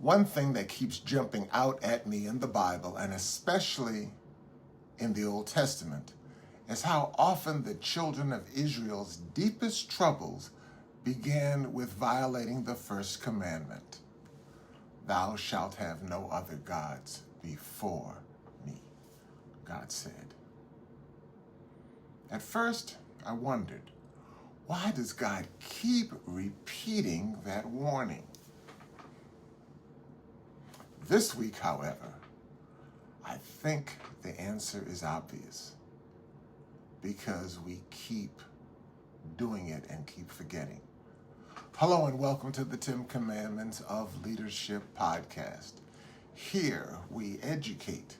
One thing that keeps jumping out at me in the Bible, and especially in the Old Testament, is how often the children of Israel's deepest troubles began with violating the First Commandment. Thou shalt have no other gods before me, God said. At first, I wondered, why does God keep repeating that warning? This week, however, I think the answer is obvious, because we keep doing it and keep forgetting. Hello and welcome to the 10 Commandments of Leadership podcast. Here we educate,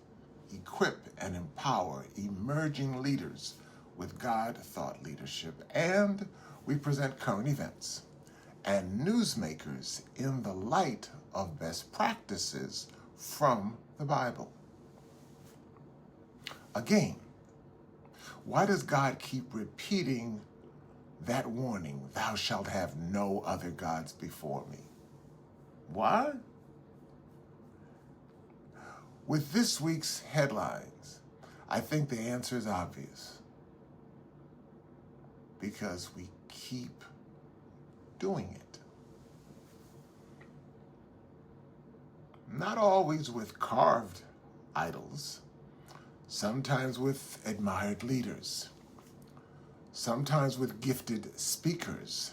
equip, and empower emerging leaders with God-thought leadership, and we present current events and newsmakers in the light of best practices from the Bible. Again, why does God keep repeating that warning, thou shalt have no other gods before me? Why? With this week's headlines, I think the answer is obvious. Because we keep doing it. Not always with carved idols, sometimes with admired leaders, sometimes with gifted speakers,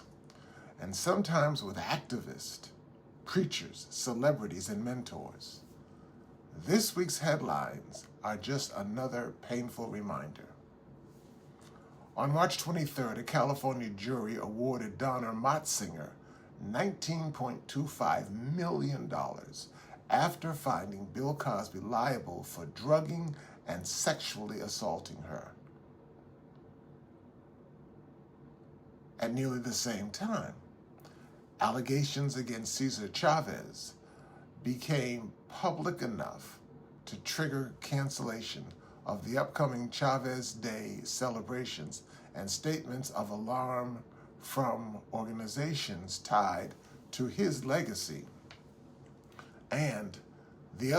and sometimes with activists, preachers, celebrities, and mentors. This week's headlines are just another painful reminder. On March 23rd, a California jury awarded Donner Motzinger $19.25 million after finding Bill Cosby liable for drugging and sexually assaulting her. At nearly the same time, allegations against Cesar Chavez became public enough to trigger cancellation of the upcoming Chavez Day celebrations and statements of alarm from organizations tied to his legacy. And the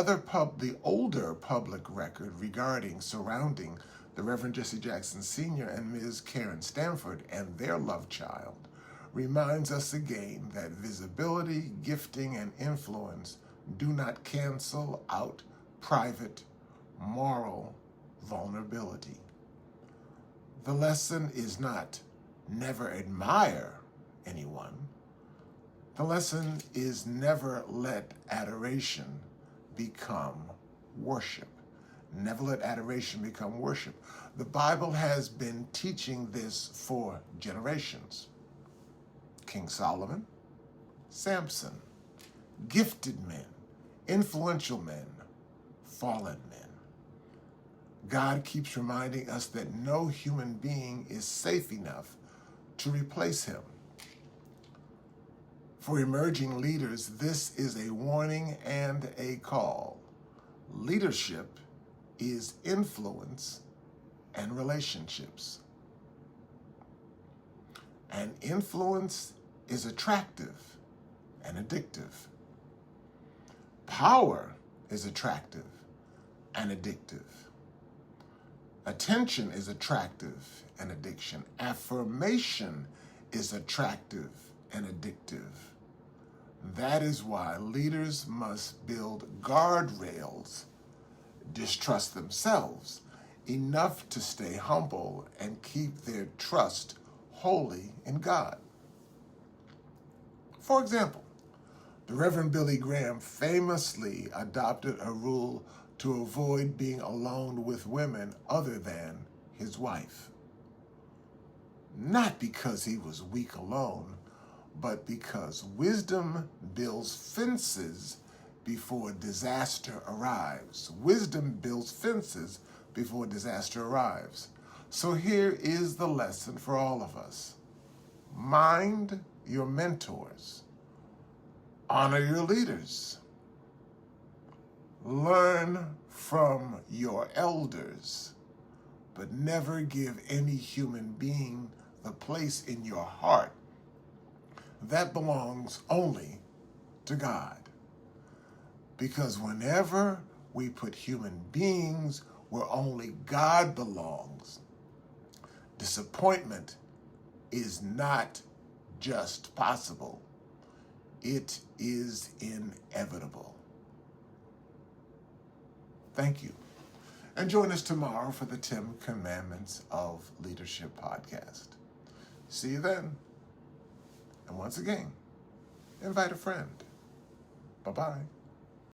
older public record surrounding the Reverend Jesse Jackson Sr. and Ms. Karen Stanford and their love child reminds us again that visibility, gifting, and influence do not cancel out private, moral vulnerability. The lesson is not never admire anyone. The lesson is never let adoration become worship. Never let adoration become worship. The Bible has been teaching this for generations. King Solomon, Samson, gifted men, influential men, fallen men. God keeps reminding us that no human being is safe enough to replace him. For emerging leaders, this is a warning and a call. Leadership is influence and relationships. And influence is attractive and addictive. Power is attractive and addictive. Attention is attractive and addiction. Affirmation is attractive and addictive. That is why leaders must build guardrails, distrust themselves enough to stay humble and keep their trust wholly in God. For example, the Reverend Billy Graham famously adopted a rule to avoid being alone with women other than his wife. Not because he was weak alone, but because wisdom builds fences before disaster arrives. Wisdom builds fences before disaster arrives. So here is the lesson for all of us. Mind your mentors. Honor your leaders. Learn from your elders, but never give any human being the place in your heart that belongs only to God. Because whenever we put human beings where only God belongs, disappointment is not just possible, it is inevitable. Thank you. And join us tomorrow for the 10 Commandments of Leadership podcast. See you then. And once again, invite a friend. Bye-bye.